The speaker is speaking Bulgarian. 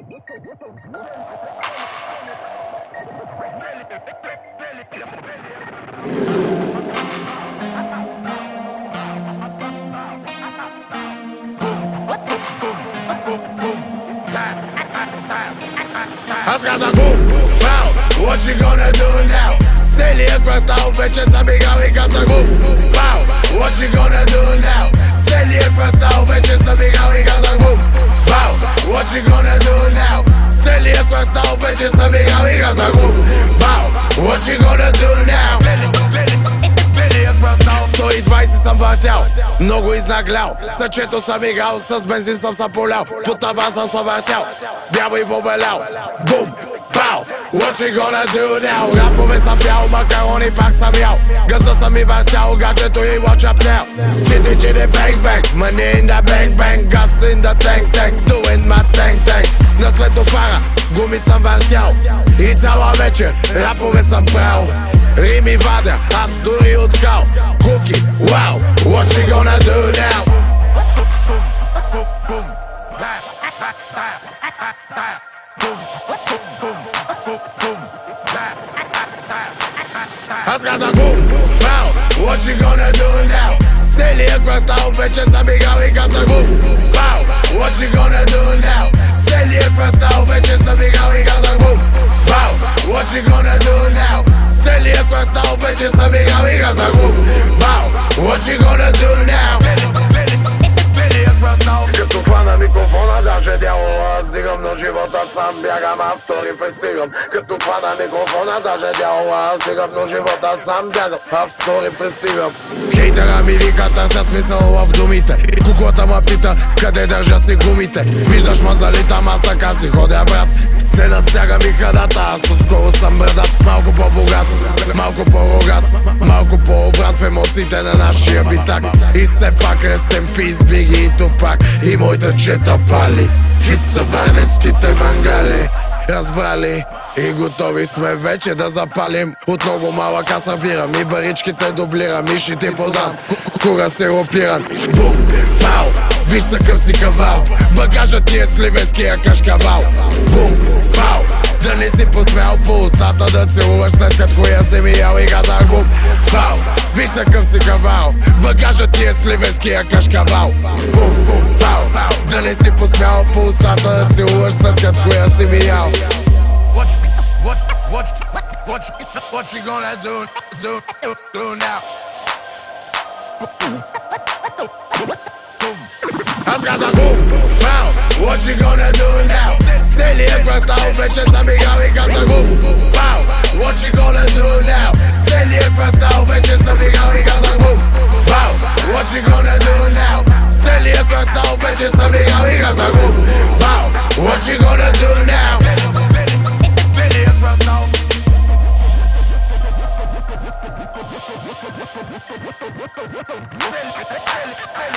What you gonna do now? Se li e kvartal veç e sa biga mi ka sërgu. Wow, what you gonna do now? Se li e kvartal veç e sa biga mi ka sërgu. Wow, what you gonna do now? Se li e kvartal veç e sa biga mi ka sërgu. Wow, what you gonna do now? Стои 20 съм въртял, много изнаглял. Съчето съм играл, с бензин съм се полял. По таван съм се въртял, бял и побелял. Бум, пау, what you gonna do now? Рапове съм пял, макарони пак съм ял. Гъса съм и въртял, гаджето и WhatsApp. Chitty chitty bang bang, money in the bang bang. Gas in the tank tank, doing my tank tank. На светофара, гуми съм въртял. И цяла вечер, рапове съм правил. Рими вадя, аз дори от кал. Куки, wow, what you gonna do now? Аз казах бум, wow, what you gonna do now? Целият квартал вече съм играл и казах бум, wow, what you gonna do now? Целият квартал вече съм играл и казах бум, wow, what you gonna do now? Целият квартал вече съм играл и казах бум, wow, what you gonna do now? Целият квартал като хвана микрофона, даже дявола аз дигам, но живота сам бягам, а втори пристигам. Като хвана микрофона, даже дявола аз дигам, но живота сам бягам, а втори пристигам. Хейтера ми вика, търся смисъл в думите. Куклата ма пита, къде държа си гумите. Виждаш ма залитам, аз така си ходя брат. Сцена стяга ми хадата, аз отскоро съм брадат. Малко по-богат, малко по-рогат, малко по-обрат в емоциите на нашия битак. И все пак рестем пис, биги и тупак. И моята чета пали, хит са варненските мангали. Разбрали и готови сме вече да запалим. От много малък аз събирам и баричките дублирам и ще ти подам кура сиропиран. Бум, пау, виж такъв си кавал. Багажът ти е сливенския кашкавал. Бум, пау, да не си посмял по устата да целуваш след като коя си ми ял и казах бум, пау, виж такъв си кавал. Багажът ти е сливенския кашкавал. Бум, бум, пау, да не си посмял по устата да целуваш след като коя си ми ял. What you gonna do now? Аз казах бум, пау, what you gonna do now? Целият квартал вече съм играл и казах бум, пау, what you gonna do now? Целият квартал вече съм играл и казах бум, пау, what you gonna do now? Целият квартал вече съм играл и казах бум, пау, what you gonna do now? Целият квартал. Hey,